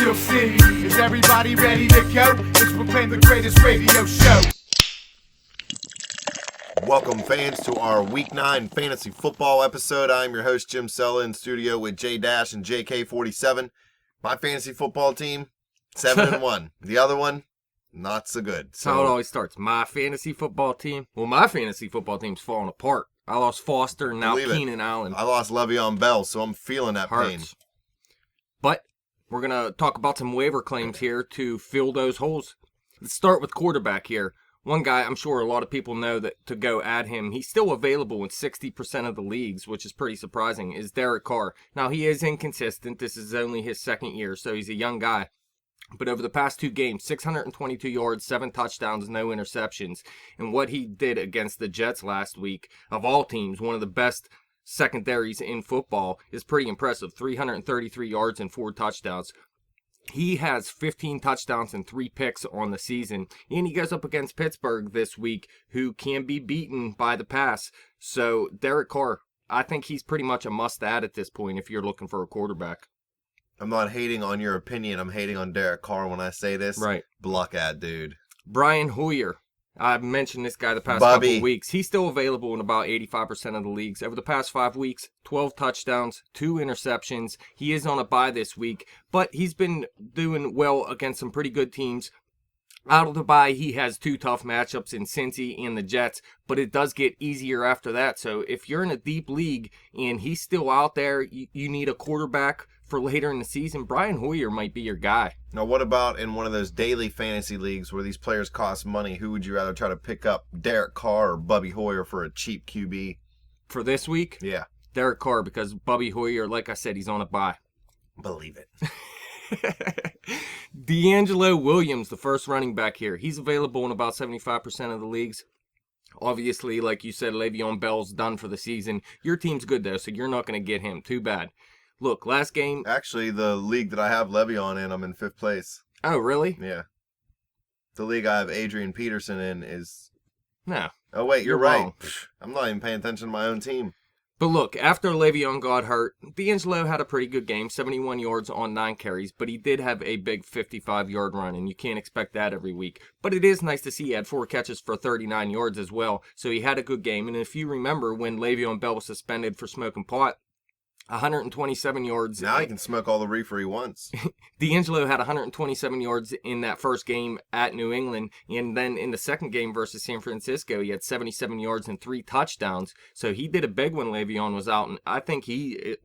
Steel City. Is everybody ready to go? It's proclaimed the greatest radio show. Welcome, fans, to our Week 9 Fantasy Football episode. I'm your host, Jim Sella, in studio with J-Dash and JK47. My fantasy football team, 7-1. The other one, not so good. That's how it always starts. My fantasy football team. Well, my fantasy football team's falling apart. I lost Foster and now Keenan Allen. I lost Le'Veon Bell, so I'm feeling that pain. But we're going to talk about some waiver claims here to fill those holes. Let's start with quarterback here. One guy I'm sure a lot of people know that to go add him, he's still available in 60% of the leagues, which is pretty surprising, is Derek Carr. Now, he is inconsistent. This is only his second year, so he's a young guy. But over the past 2 games, 622 yards, 7 touchdowns, no interceptions. And what he did against the Jets last week, of all teams, one of the best secondaries in football, is pretty impressive. 333 yards and 4 touchdowns. He has 15 touchdowns and 3 picks on the season. And he goes up against Pittsburgh this week, who can be beaten by the pass. So Derek Carr, I think he's pretty much a must-add at this point if you're looking for a quarterback. I'm not hating on your opinion. I'm hating on Derek Carr when I say this. Right. Block ad, dude. Brian Hoyer. I've mentioned this guy the past couple of weeks. He's still available in about 85% of the leagues. Over the past 5 weeks, 12 touchdowns, 2 interceptions. He is on a bye this week, but he's been doing well against some pretty good teams. Out of the bye, he has 2 tough matchups in Cincy and the Jets, but it does get easier after that. So if you're in a deep league and he's still out there, you need a quarterback for later in the season, Brian Hoyer might be your guy. Now, what about in one of those daily fantasy leagues where these players cost money? Who would you rather try to pick up, Derek Carr or Bubby Hoyer for a cheap QB? For this week? Yeah. Derek Carr, because Bubby Hoyer, like I said, he's on a bye. Believe it. D'Angelo Williams, the first running back here. He's available in about 75% of the leagues. Obviously, like you said, Le'Veon Bell's done for the season. Your team's good, though, so you're not going to get him. Too bad. Look, last game... Actually, the league that I have Le'Veon in, I'm in 5th place. Oh, really? Yeah. The league I have Adrian Peterson in is... No. Oh, wait, you're right. Wrong. I'm not even paying attention to my own team. But look, after Le'Veon got hurt, D'Angelo had a pretty good game, 71 yards on 9 carries, but he did have a big 55-yard run, and you can't expect that every week. But it is nice to see he had 4 catches for 39 yards as well, so he had a good game. And if you remember when Le'Veon Bell was suspended for smoking pot, 127 yards. Now he can smoke all the reefer he wants. D'Angelo had 127 yards in that first game at New England, and then in the second game versus San Francisco, he had 77 yards and 3 touchdowns. So he did a big when Le'Veon was out, and I think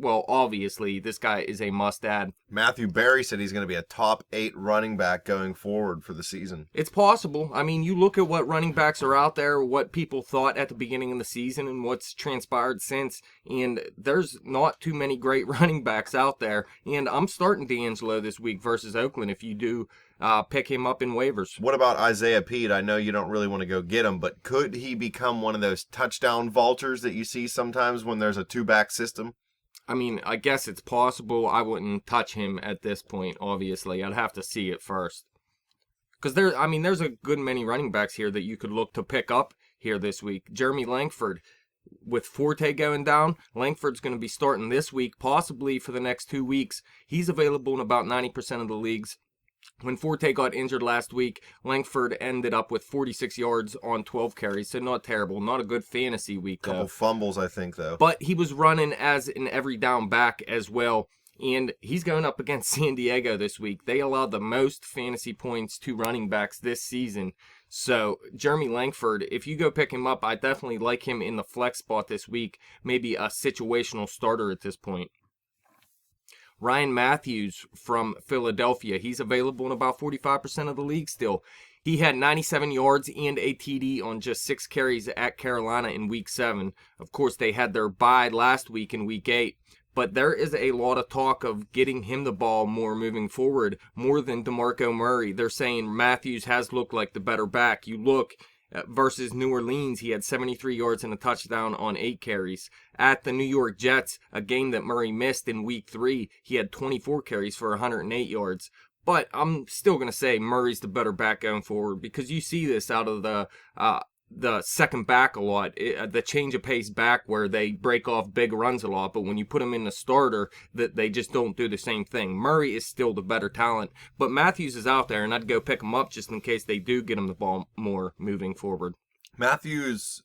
obviously, this guy is a must-add. Matthew Berry said he's going to be a top 8 running back going forward for the season. It's possible. I mean, you look at what running backs are out there, what people thought at the beginning of the season, and what's transpired since, and there's not too many great running backs out there, and I'm starting D'Angelo this week versus Oakland if you do pick him up in waivers. What about Isaiah Pete? I know you don't really want to go get him, but could he become one of those touchdown vaulters that you see sometimes when there's a 2-back system? I mean, I guess it's possible. I wouldn't touch him at this point, obviously. I'd have to see it first. Because there's a good many running backs here that you could look to pick up here this week. Jeremy Langford. With Forte going down, Langford's going to be starting this week, possibly for the next 2 weeks. He's available in about 90% of the leagues. When Forte got injured last week, Langford ended up with 46 yards on 12 carries, so not terrible. Not a good fantasy week, though. Couple fumbles, I think, though. But he was running as an every down back as well, and he's going up against San Diego this week. They allowed the most fantasy points to running backs this season. So, Jeremy Langford, if you go pick him up, I definitely like him in the flex spot this week. Maybe a situational starter at this point. Ryan Matthews from Philadelphia. He's available in about 45% of the league still. He had 97 yards and a TD on just 6 carries at Carolina in Week 7. Of course, they had their bye last week in Week 8. But there is a lot of talk of getting him the ball more moving forward, more than DeMarco Murray. They're saying Matthews has looked like the better back. You look versus New Orleans, he had 73 yards and a touchdown on 8 carries. At the New York Jets, a game that Murray missed in Week 3, he had 24 carries for 108 yards. But I'm still going to say Murray's the better back going forward because you see this out of the the second back a lot, the change of pace back where they break off big runs a lot, but when you put them in the starter, that they just don't do the same thing. Murray is still the better talent, but Matthews is out there, and I'd go pick him up just in case they do get him the ball more moving forward. Matthews,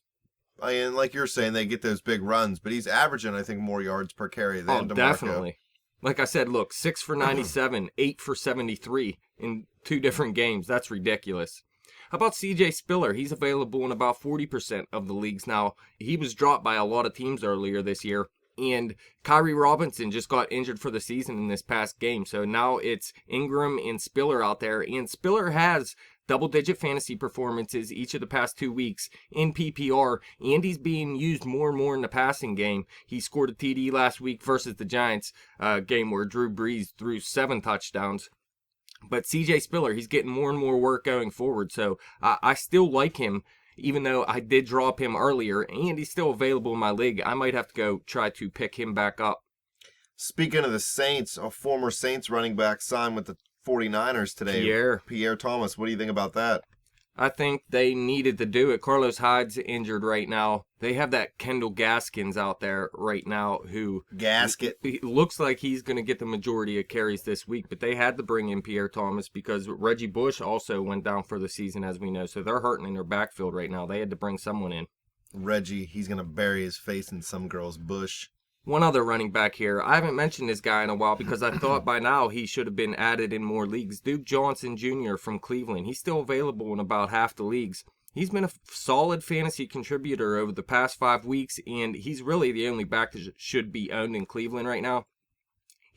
I mean, like you're saying, they get those big runs, but he's averaging, I think, more yards per carry than DeMarco. Definitely. Like I said, look, 6 for 97, 8 for 73 in 2 different games. That's ridiculous. How about C.J. Spiller? He's available in about 40% of the leagues now. He was dropped by a lot of teams earlier this year. And Kyrie Robinson just got injured for the season in this past game. So now it's Ingram and Spiller out there. And Spiller has double-digit fantasy performances each of the past 2 weeks in PPR, and he's being used more and more in the passing game. He scored a TD last week versus the Giants, game where Drew Brees threw 7 touchdowns. But CJ Spiller, he's getting more and more work going forward, so I still like him, even though I did drop him earlier, and he's still available in my league. I might have to go try to pick him back up. Speaking of the Saints, a former Saints running back signed with the 49ers today. Pierre Thomas. What do you think about that? I think they needed to do it. Carlos Hyde's injured right now. They have that Kendall Gaskins out there right now who looks like he's going to get the majority of carries this week, but they had to bring in Pierre Thomas because Reggie Bush also went down for the season, as we know. So they're hurting in their backfield right now. They had to bring someone in. Reggie, he's going to bury his face in some girl's bush. One other running back here. I haven't mentioned this guy in a while because I thought by now he should have been added in more leagues. Duke Johnson Jr. from Cleveland. He's still available in about half the leagues. He's been a solid fantasy contributor over the past 5 weeks, and he's really the only back that should be owned in Cleveland right now.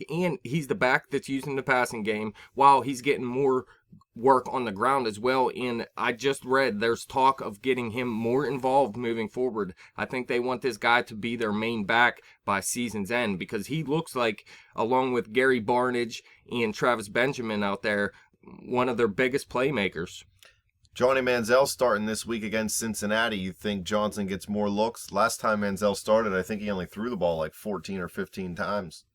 And he's the back that's used in the passing game while he's getting more work on the ground as well. And I just read there's talk of getting him more involved moving forward. I think they want this guy to be their main back by season's end because he looks like, along with Gary Barnidge and Travis Benjamin out there, one of their biggest playmakers. Johnny Manziel starting this week against Cincinnati. You think Johnson gets more looks? Last time Manziel started, I think he only threw the ball like 14 or 15 times.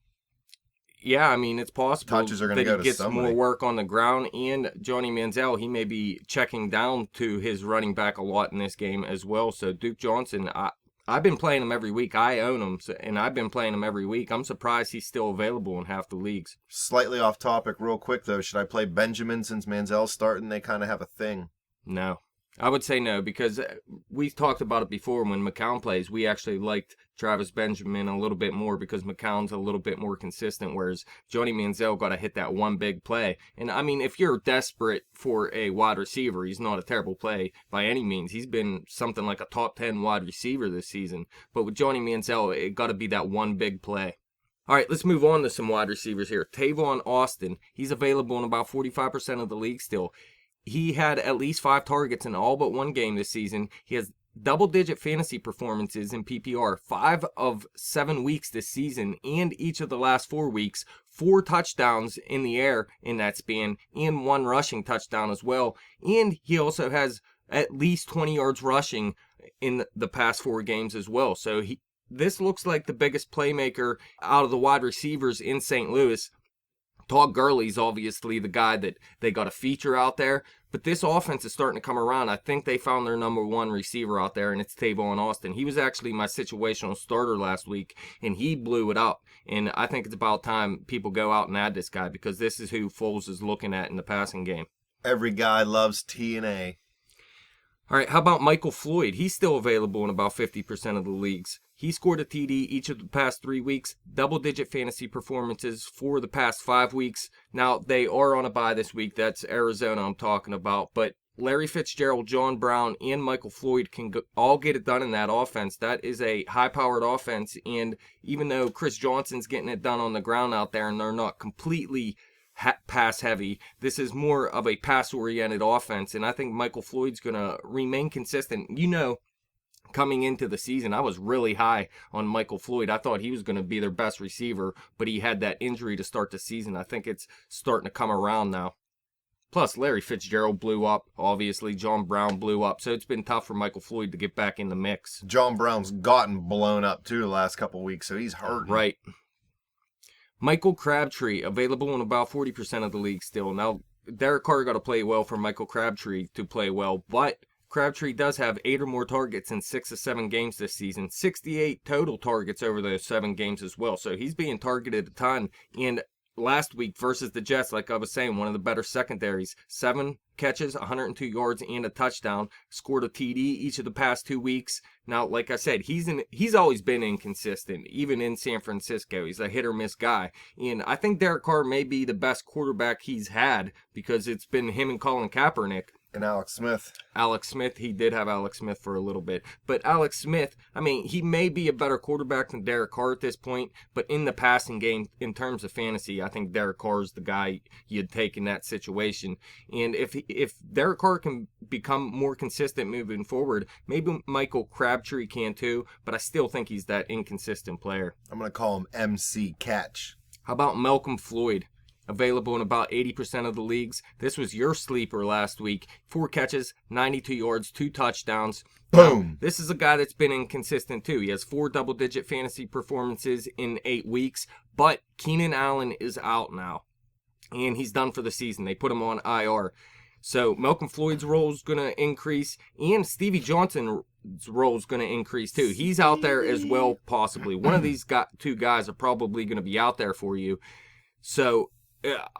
Yeah, I mean, it's possible Touches are gonna that go he to gets somebody. more work on the ground, and Johnny Manziel, he may be checking down to his running back a lot in this game as well. So Duke Johnson, I've been playing him every week. I own him, and I've been playing him every week. I'm surprised he's still available in half the leagues. Slightly off topic real quick, though. Should I play Benjamin since Manziel's starting? They kind of have a thing. No. I would say no, because we talked about it before when McCown plays. We actually liked Travis Benjamin a little bit more because McCown's a little bit more consistent, whereas Johnny Manziel got to hit that one big play. And, I mean, if you're desperate for a wide receiver, he's not a terrible play by any means. He's been something like a top 10 wide receiver this season. But with Johnny Manziel, it got to be that one big play. All right, let's move on to some wide receivers here. Tavon Austin, he's available in about 45% of the league still. He had at least 5 targets in all but one game this season. He has double-digit fantasy performances in PPR, 5 of 7 weeks this season, and each of the last 4 weeks, 4 touchdowns in the air in that span, and 1 rushing touchdown as well. And he also has at least 20 yards rushing in the past 4 games as well. So this looks like the biggest playmaker out of the wide receivers in St. Louis. Todd Gurley's obviously the guy that they got a feature out there, but this offense is starting to come around. I think they found their number 1 receiver out there, and it's Tavon Austin. He was actually my situational starter last week, and he blew it up. And I think it's about time people go out and add this guy because this is who Foles is looking at in the passing game. Every guy loves TNA. All right, how about Michael Floyd? He's still available in about 50% of the leagues. He scored a TD each of the past 3 weeks, double-digit fantasy performances for the past 5 weeks. Now, they are on a bye this week. That's Arizona I'm talking about. But Larry Fitzgerald, John Brown, and Michael Floyd can all get it done in that offense. That is a high-powered offense. And even though Chris Johnson's getting it done on the ground out there and they're not completely pass heavy, this is more of a pass-oriented offense. And I think Michael Floyd's going to remain consistent. You know, coming into the season, I was really high on Michael Floyd. I thought he was going to be their best receiver, but he had that injury to start the season. I think it's starting to come around now. Plus, Larry Fitzgerald blew up. Obviously, John Brown blew up. So it's been tough for Michael Floyd to get back in the mix. John Brown's gotten blown up, too, the last couple weeks, so he's hurting. Right. Michael Crabtree, available in about 40% of the league still. Now, Derek Carr got to play well for Michael Crabtree to play well, but Crabtree does have 8 or more targets in 6 of 7 games this season. 68 total targets over those 7 games as well. So he's being targeted a ton. And last week versus the Jets, like I was saying, one of the better secondaries. 7 catches, 102 yards, and a touchdown. Scored a TD each of the past 2 weeks. Now, like I said, he's always been inconsistent, even in San Francisco. He's a hit-or-miss guy. And I think Derek Carr may be the best quarterback he's had because it's been him and Colin Kaepernick. And Alex Smith. Alex Smith, he did have Alex Smith for a little bit. But Alex Smith, I mean, he may be a better quarterback than Derek Carr at this point, but in the passing game, in terms of fantasy, I think Derek Carr is the guy you'd take in that situation. And if Derek Carr can become more consistent moving forward, maybe Michael Crabtree can too, but I still think he's that inconsistent player. I'm going to call him MC Catch. How about Malcolm Floyd? Available in about 80% of the leagues. This was your sleeper last week. 4 catches, 92 yards, 2 touchdowns. Boom. This is a guy that's been inconsistent too. He has 4 double-digit fantasy performances in 8 weeks, but Keenan Allen is out now, and he's done for the season. They put him on IR. So Malcolm Floyd's role is going to increase, and Stevie Johnson's role is going to increase too. He's out there as well, possibly. One of these 2 guys are probably going to be out there for you. So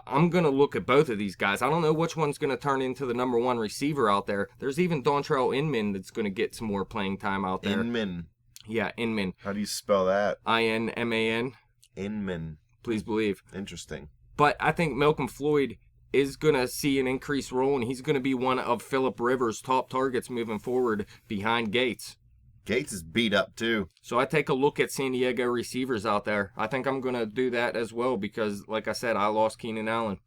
I'm going to look at both of these guys. I don't know which one's going to turn into the number 1 receiver out there. There's even Dontrell Inman that's going to get some more playing time out there. Inman. Yeah, Inman. How do you spell that? Inman. Inman. Please believe. Interesting. But I think Malcolm Floyd is going to see an increased role, and he's going to be one of Phillip Rivers' top targets moving forward behind Gates. Gates is beat up too. So I take a look at San Diego receivers out there. I think I'm going to do that as well because, like I said, I lost Keenan Allen.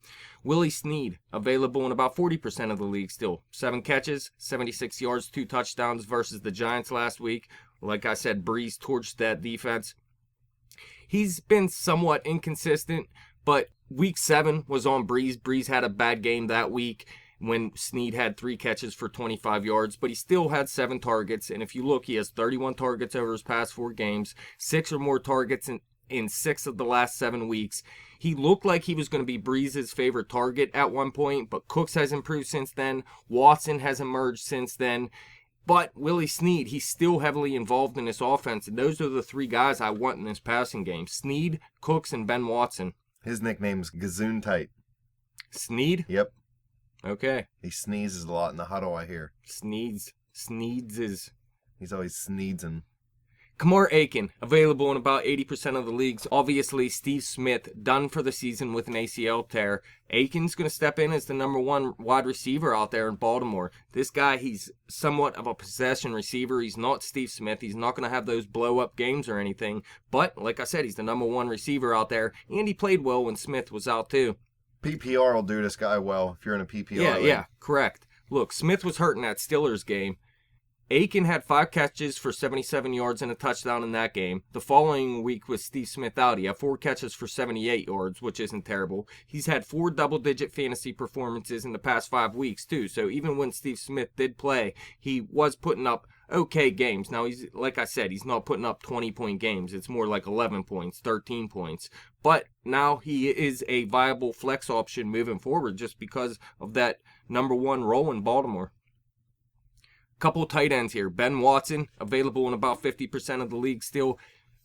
Willie Snead, available in about 40% of the league still. 7 catches, 76 yards, 2 touchdowns versus the Giants last week. Like I said, Breeze torched that defense. He's been somewhat inconsistent, but week 7 was on Breeze. Breeze had a bad game that week when Snead had 3 catches for 25 yards, but he still had 7 targets. And if you look, he has 31 targets over his past 4 games, 6 or more targets in 6 of the last 7 weeks. He looked like he was going to be Breeze's favorite target at one point, but Cooks has improved since then. Watson has emerged since then. But Willie Snead, he's still heavily involved in this offense, and those are the 3 guys I want in this passing game. Snead, Cooks, and Ben Watson. His nickname's Gazoon-tight. Snead? Yep. Okay. He sneezes a lot in the huddle, I hear. Sneeds is... He's always sneezing. Kamar Aiken, available in about 80% of the leagues. Obviously, Steve Smith, done for the season with an ACL tear. Aiken's going to step in as the number 1 wide receiver out there in Baltimore. This guy, he's somewhat of a possession receiver. He's not Steve Smith. He's not going to have those blow-up games or anything. But, like I said, he's the number 1 receiver out there. And he played well when Smith was out, too. PPR will do this guy well if you're in a PPR league. Yeah, correct. Look, Smith was hurt in that Steelers game. Aiken had 5 catches for 77 yards and a touchdown in that game. The following week with Steve Smith out, he had 4 catches for 78 yards, which isn't terrible. He's had 4 double-digit fantasy performances in the past 5 weeks, too. So even when Steve Smith did play, he was putting up okay games. Now, he's like I said, he's not putting up 20-point games. It's more like 11 points, 13 points. But now he is a viable flex option moving forward just because of that number 1 role in Baltimore. Couple tight ends here. Ben Watson, available in about 50% of the league still.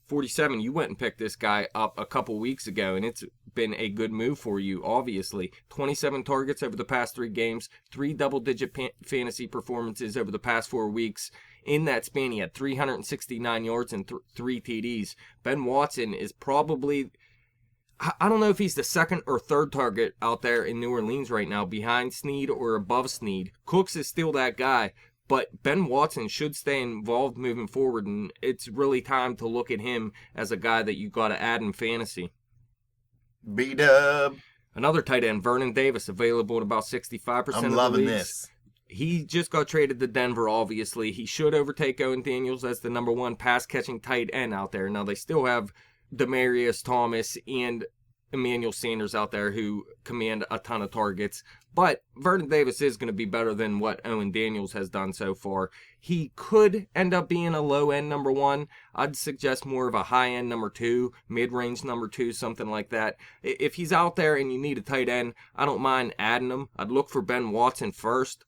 47, you went and picked this guy up a couple weeks ago, and it's been a good move for you, obviously. 27 targets over the past 3 games, 3 double-digit fantasy performances over the past 4 weeks. In that span, he had 369 yards and 3 TDs. Ben Watson is probably... I don't know if he's the 2nd or 3rd target out there in New Orleans right now, behind Snead or above Snead. Cooks is still that guy. But Ben Watson should stay involved moving forward, and it's really time to look at him as a guy that you got to add in fantasy. B-Dub. Another tight end, Vernon Davis, available at about 65% of the leagues. I'm loving this. He just got traded to Denver, obviously. He should overtake Owen Daniels as the number 1 pass-catching tight end out there. Now, they still have Demaryius Thomas and Emmanuel Sanders out there who command a ton of targets. But Vernon Davis is going to be better than what Owen Daniels has done so far. He could end up being a low-end number 1. I'd suggest more of a high-end number 2, mid-range number 2, something like that. If he's out there and you need a tight end, I don't mind adding him. I'd look for Ben Watson first.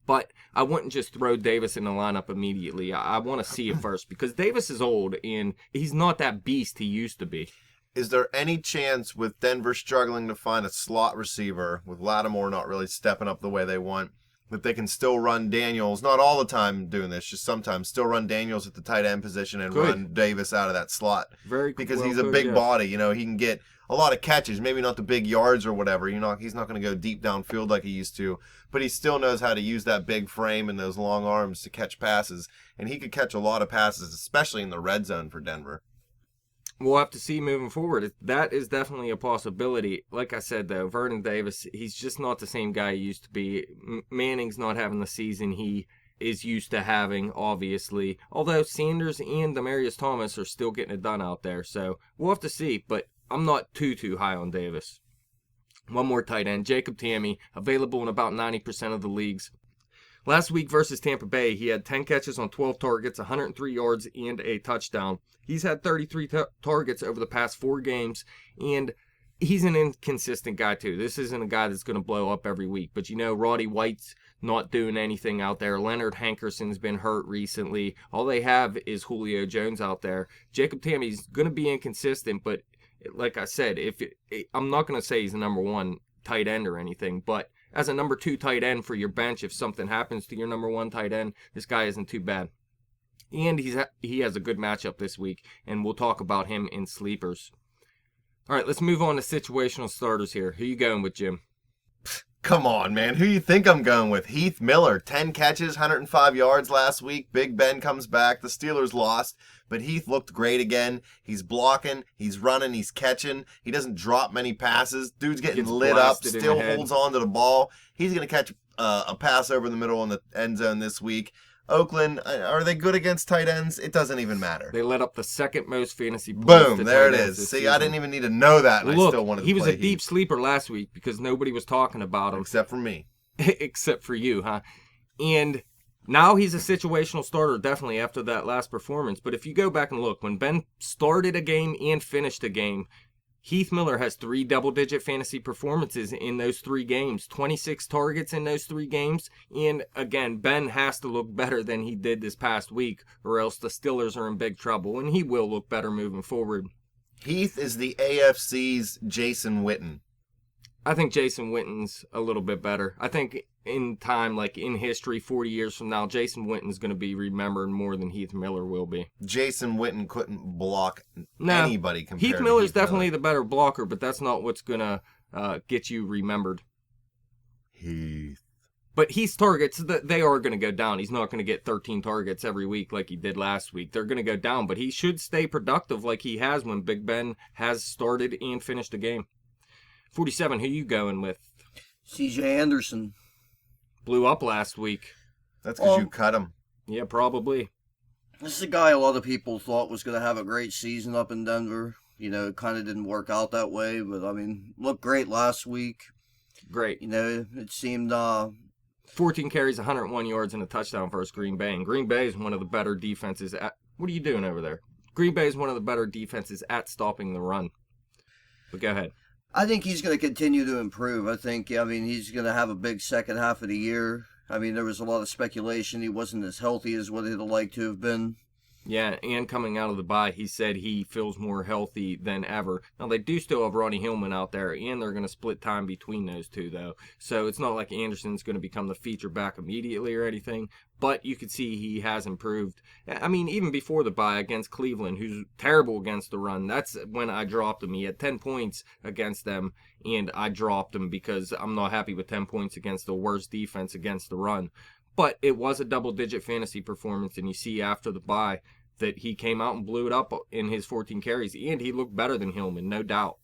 But I wouldn't just throw Davis in the lineup immediately. I want to see it first because Davis is old and he's not that beast he used to be. Is there any chance with Denver struggling to find a slot receiver, with Lattimore not really stepping up the way they want, that they can still run Daniels, not all the time doing this, just sometimes, still run Daniels at the tight end position and run Davis out of that slot? Very Because well he's a could, big yeah. body, he can get a lot of catches, maybe not the big yards or whatever. He's not going to go deep downfield like he used to, but he still knows how to use that big frame and those long arms to catch passes, and he could catch a lot of passes, especially in the red zone for Denver. We'll have to see moving forward. That is definitely a possibility. Like I said, though, Vernon Davis, he's just not the same guy he used to be. Manning's not having the season he is used to having, obviously. Although Sanders and Demaryius Thomas are still getting it done out there. So we'll have to see, but I'm not too high on Davis. One more tight end, Jacob Tamme, available in about 90% of the leagues. Last week versus Tampa Bay, he had 10 catches on 12 targets, 103 yards, and a touchdown. He's had 33 targets over the past 4 games, and he's an inconsistent guy too. This isn't a guy that's going to blow up every week, but Roddy White's not doing anything out there. Leonard Hankerson's been hurt recently. All they have is Julio Jones out there. Jacob Tamme's going to be inconsistent, but like I said, I'm not going to say he's the number 1 tight end or anything, but as a number 2 tight end for your bench, if something happens to your number 1 tight end, this guy isn't too bad. And he has a good matchup this week, and we'll talk about him in sleepers. All right, let's move on to situational starters here. Who you going with, Jim? Come on, man. Who you think I'm going with? Heath Miller, 10 catches, 105 yards last week. Big Ben comes back. The Steelers lost, but Heath looked great again. He's blocking, he's running, he's catching. He doesn't drop many passes. Dude's getting lit up, still holds on to the ball. He's going to catch a pass over the middle in the end zone this week. Oakland, are they good against tight ends? It doesn't even matter. They let up the second most fantasy points. Boom, there it is. See, I didn't even need to know that, and I still wanted to play he was a Heath. deep sleeper last week because nobody was talking about him. Except for me. Except for you, huh? And now he's a situational starter, definitely, after that last performance. But if you go back and look, when Ben started a game and finished a game, Heath Miller has 3 double-digit fantasy performances in those 3 games, 26 targets in those 3 games. And again, Ben has to look better than he did this past week, or else the Steelers are in big trouble, and he will look better moving forward. Heath is the AFC's Jason Witten. I think Jason Witten's a little bit better. I think in time, like in history, 40 years from now, Jason Witten's going to be remembered more than Heath Miller will be. Jason Witten couldn't block anybody compared Heath to Miller's Heath Miller. definitely the better blocker, but that's not what's going to get you remembered. Heath. But Heath's targets, they are going to go down. He's not going to get 13 targets every week like he did last week. They're going to go down, but he should stay productive like he has when Big Ben has started and finished a game. 47, who you going with? C.J. Anderson. Blew up last week. That's because you cut him. Yeah, probably. This is a guy a lot of people thought was going to have a great season up in Denver. It kind of didn't work out that way, but, looked great last week. Great. It seemed... 14 carries, 101 yards, and a touchdown versus Green Bay. And Green Bay is one of the better defenses at... What are you doing over there? Green Bay is one of the better defenses at stopping the run. But go ahead. I think he's going to continue to improve. I think, he's going to have a big second half of the year. There was a lot of speculation he wasn't as healthy as what he'd like to have been. Yeah, and coming out of the bye, he said he feels more healthy than ever. Now, they do still have Ronnie Hillman out there, and they're going to split time between those two, though. So it's not like Anderson's going to become the feature back immediately or anything, but you could see he has improved. Even before the bye against Cleveland, who's terrible against the run, that's when I dropped him. He had 10 points against them, and I dropped him because I'm not happy with 10 points against the worst defense against the run. But it was a double-digit fantasy performance, and you see after the bye that he came out and blew it up in his 14 carries, and he looked better than Hillman, no doubt.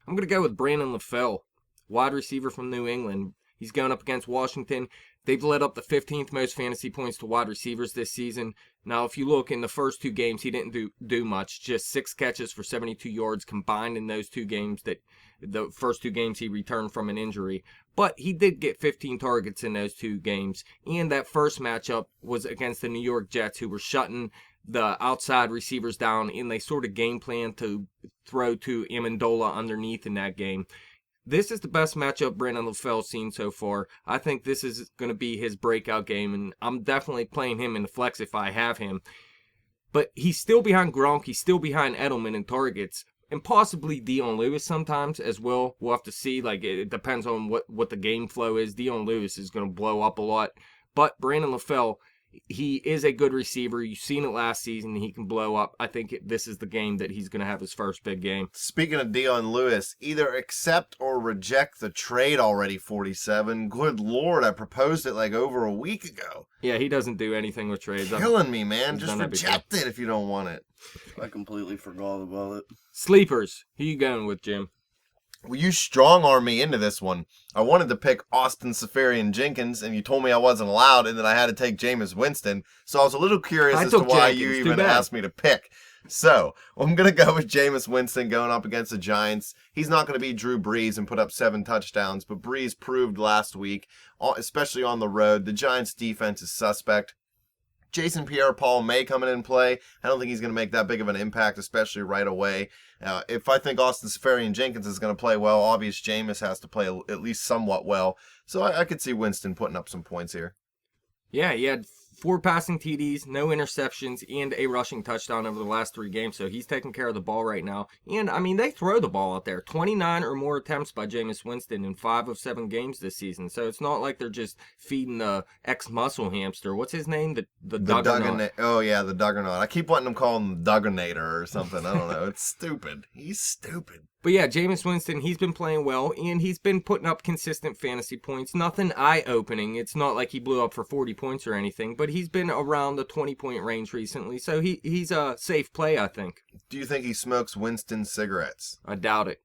I'm going to go with Brandon LaFell, wide receiver from New England. He's going up against Washington. They've led up the 15th most fantasy points to wide receivers this season. Now, if you look in the first 2 games, he didn't do much. Just 6 catches for 72 yards combined in those 2 games. That the first 2 games he returned from an injury. But he did get 15 targets in those 2 games. And that first matchup was against the New York Jets, who were shutting the outside receivers down, and they sort of game plan to throw to Amendola underneath in that game. this is the best matchup Brandon LaFell's seen so far. I think this is going to be his breakout game, and I'm definitely playing him in the flex if I have him. But he's still behind Gronk. He's still behind Edelman in targets, and possibly Dion Lewis sometimes as well. We'll have to see. Like, it depends on what the game flow is. Dion Lewis is going to blow up a lot. But Brandon LaFell, he is a good receiver. You've seen it last season. He can blow up. I think this is the game that he's going to have his first big game. Speaking of Dion Lewis, either accept or reject the trade already, 47. Good Lord, I proposed it like over a week ago. Yeah, he doesn't do anything with trades. Killing me, man. Just reject it if you don't want it. I completely forgot about it. Sleepers. Who you going with, Jim? Well, you strong-armed me into this one. I wanted to pick Austin Seferian-Jenkins, and you told me I wasn't allowed, and then I had to take Jameis Winston. So I was a little curious as to why you even asked me to pick. So I'm going to go with Jameis Winston going up against the Giants. He's not going to be Drew Brees and put up 7 touchdowns, but Brees proved last week, especially on the road, the Giants' defense is suspect. Jason Pierre-Paul may come in and play. I don't think he's going to make that big of an impact, especially right away. If I think Austin Seferian-Jenkins is going to play well, obvious Jameis has to play at least somewhat well. So I could see Winston putting up some points here. Yeah, he had 4 passing TDs, no interceptions, and a rushing touchdown over the last 3 games. So he's taking care of the ball right now. And, I mean, they throw the ball out there. 29 or more attempts by Jameis Winston in 5 of 7 games this season. So it's not like they're just feeding the ex-muscle hamster. What's his name? The Duggernaut. Oh, yeah, the Duggernaut. I keep wanting to call him Dugganator or something. I don't know. It's stupid. He's stupid. But yeah, Jameis Winston, he's been playing well, and he's been putting up consistent fantasy points. Nothing eye-opening. It's not like he blew up for 40 points or anything, but he's been around the 20-point range recently, so he's a safe play, I think. Do you think he smokes Winston cigarettes? I doubt it.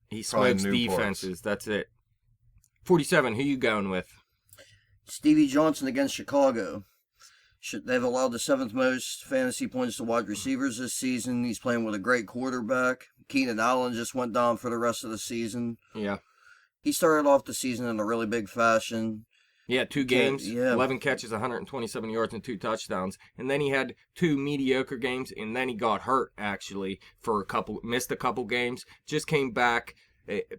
He smokes defenses, that's it. 47, who you going with? Stevie Johnson against Chicago. They've allowed the 7th most fantasy points to wide receivers this season. He's playing with a great quarterback. Keenan Allen just went down for the rest of the season. Yeah. He started off the season in a really big fashion. Yeah, 2 games, 11 catches, 127 yards, and 2 touchdowns. And then he had 2 mediocre games, and then he got hurt, actually, for missed a couple games. Just came back,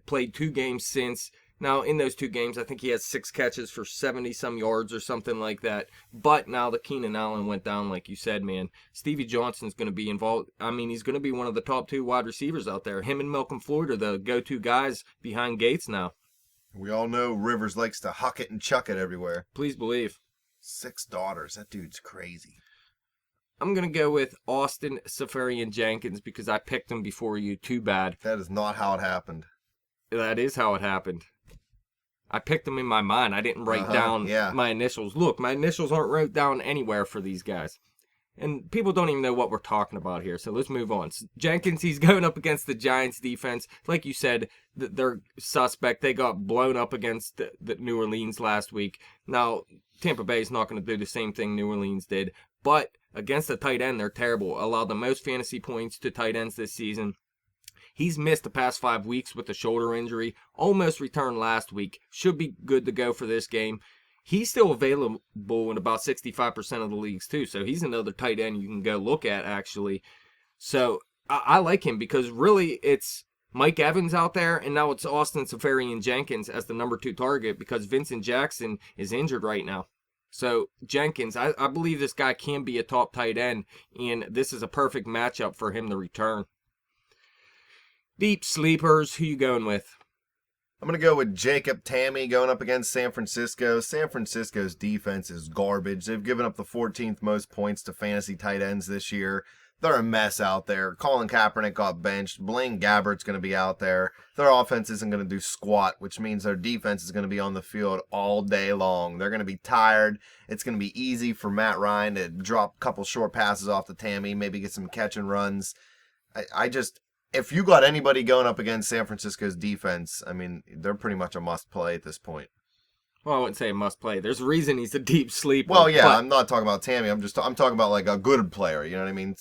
played 2 games since. Now, in those 2 games, I think he has 6 catches for 70-some yards or something like that. But now that Keenan Allen went down, like you said, man, Stevie Johnson's going to be involved. I mean, he's going to be one of the top 2 wide receivers out there. Him and Malcolm Floyd are the go-to guys behind Gates now. We all know Rivers likes to huck it and chuck it everywhere. Please believe. 6 daughters. That dude's crazy. I'm going to go with Austin Seferian-Jenkins because I picked him before you. Too bad. That is not how it happened. That is how it happened. I picked them in my mind. I didn't write down my initials. Look, my initials aren't wrote down anywhere for these guys. And people don't even know what we're talking about here, so let's move on. Jenkins, he's going up against the Giants defense. Like you said, they're suspect. They got blown up against the New Orleans last week. Now, Tampa Bay is not going to do the same thing New Orleans did. But against the tight end, they're terrible. Allowed the most fantasy points to tight ends this season. He's missed the past 5 weeks with a shoulder injury. Almost returned last week. Should be good to go for this game. He's still available in about 65% of the leagues, too. So he's another tight end you can go look at, actually. So I like him because really it's Mike Evans out there, and now it's Austin Seferian-Jenkins as the number 2 target because Vincent Jackson is injured right now. So Jenkins, I believe this guy can be a top tight end, and this is a perfect matchup for him to return. Deep sleepers, who you going with? I'm going to go with Jacob Tamme going up against San Francisco. San Francisco's defense is garbage. They've given up the 14th most points to fantasy tight ends this year. They're a mess out there. Colin Kaepernick got benched. Blaine Gabbert's going to be out there. Their offense isn't going to do squat, which means their defense is going to be on the field all day long. They're going to be tired. It's going to be easy for Matt Ryan to drop a couple short passes off to Tamme, maybe get some catch and runs. If you got anybody going up against San Francisco's defense, I mean, they're pretty much a must-play at this point. Well, I wouldn't say must-play. There's a reason he's a deep sleeper. Well, yeah, I'm not talking about Tamme. I'm talking about like a good player. You know what I mean?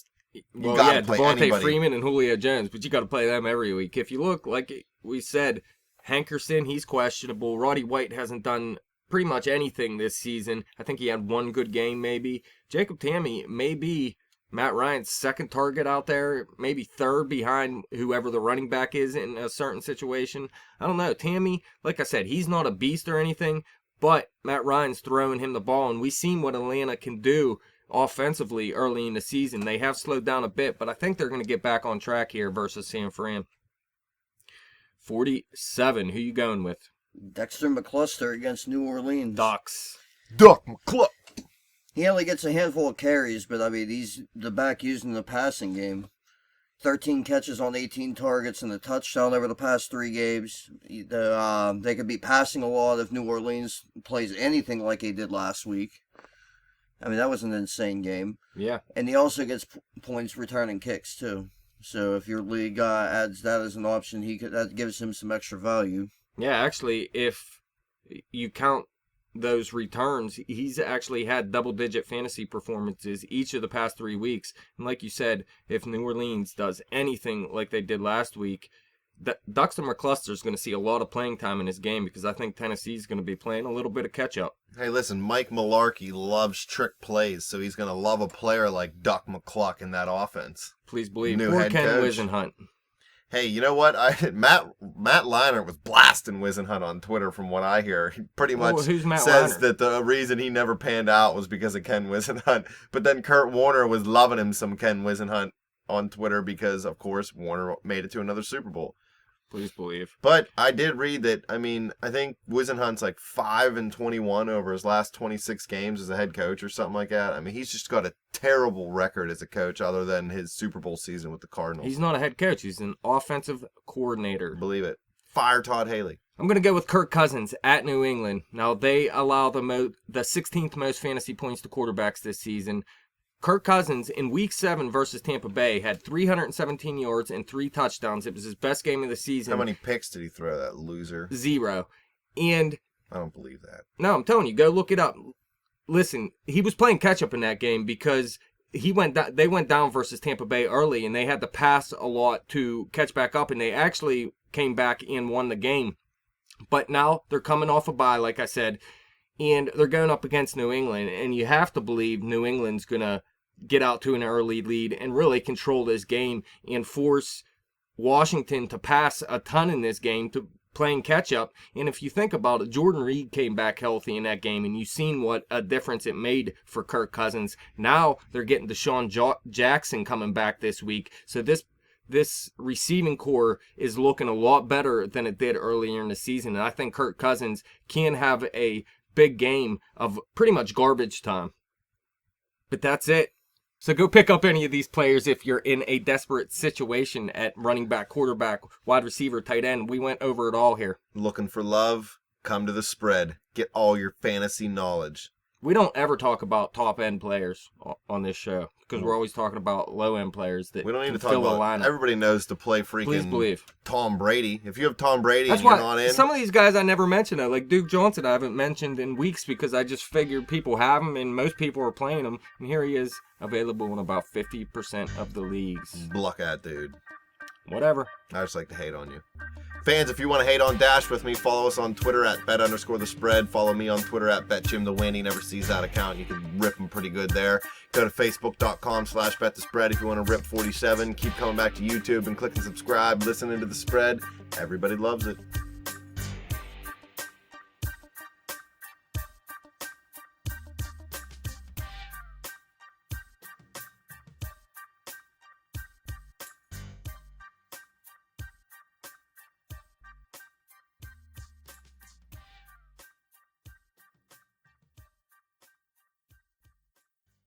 Well, yeah, Devontae Freeman and Julio Jones, but you got to play them every week. If you look, like we said, Hankerson, he's questionable. Roddy White hasn't done pretty much anything this season. I think he had 1 good game, maybe. Jacob Tamme may be Matt Ryan's second target out there, maybe third behind whoever the running back is in a certain situation. I don't know. Tammy, like I said, he's not a beast or anything, but Matt Ryan's throwing him the ball, and we've seen what Atlanta can do offensively early in the season. They have slowed down a bit, but I think they're going to get back on track here versus San Fran. 47. Who you going with? Dexter McCluster against New Orleans. Ducks. Duck McCluck. He only gets a handful of carries, but I mean, he's the back used in the passing game. 13 catches on 18 targets and a touchdown over the past 3 games. They could be passing a lot if New Orleans plays anything like they did last week. I mean, that was an insane game. Yeah. And he also gets points returning kicks, too. So if your league adds that as an option, that gives him some extra value. Yeah, actually, if you count those returns, he's actually had double-digit fantasy performances each of the past 3 weeks. And like you said, if New Orleans does anything like they did last week, Dexter McCluster is going to see a lot of playing time in his game because I think Tennessee's going to be playing a little bit of catch-up. Hey, listen, Mike Mularkey loves trick plays, so he's going to love a player like Duck McCluck in that offense. Please believe. New Or head Ken coach. Wisenhunt. Hey, you know what? Matt Leinart was blasting Wisenhunt on Twitter from what I hear. He pretty much who's Matt says Leinart? that the reason he never panned out was because of Ken Wisenhunt. But then Kurt Warner was loving him some Ken Wisenhunt on Twitter because, of course, Warner made it to another Super Bowl. Please believe. But I did read that, I think Wisenhunt's like 5-21 over his last 26 games as a head coach or something like that. I mean, he's just got a terrible record as a coach other than his Super Bowl season with the Cardinals. He's not a head coach. He's an offensive coordinator. Believe it. Fire Todd Haley. I'm going to go with Kirk Cousins at New England. Now, they allow the 16th most fantasy points to quarterbacks this season. Kirk Cousins, in Week 7 versus Tampa Bay, had 317 yards and 3 touchdowns. It was his best game of the season. How many picks did he throw, that loser? 0. And I don't believe that. no, I'm telling you, go look it up. Listen, he was playing catch-up in that game because they went down versus Tampa Bay early, and they had to pass a lot to catch back up, and they actually came back and won the game. But now they're coming off a bye, like I said, and they're going up against New England, and you have to believe New England's going to get out to an early lead and really control this game and force Washington to pass a ton in this game to playing catch-up. And if you think about it, Jordan Reed came back healthy in that game, and you've seen what a difference it made for Kirk Cousins. Now they're getting Deshaun Jackson coming back this week. So this receiving core is looking a lot better than it did earlier in the season. And I think Kirk Cousins can have a big game of pretty much garbage time. But that's it. So go pick up any of these players if you're in a desperate situation at running back, quarterback, wide receiver, tight end. We went over it all here. Looking for love? Come to the spread. Get all your fantasy knowledge. We don't ever talk about top-end players on this show because we're always talking about low-end players that We don't need can to talk fill the about lineup. everybody knows to play Please freaking believe. Tom Brady. If you have Tom Brady That's and you're why not in, some of these guys I never mentioned, though, like Duke Johnson, I haven't mentioned in weeks because I just figured people have him and most people are playing him. And here he is, available in about 50% of the leagues. luck at dude. Whatever. I just like to hate on you. Fans, if you want to hate on Dash with me, follow us on Twitter at bet_the_spread. Follow me on Twitter at betjimthewin. He never sees that account. You can rip him pretty good there. Go to facebook.com/betthespread if you want to rip 47. Keep coming back to YouTube and clicking subscribe, listening to the spread. Everybody loves it.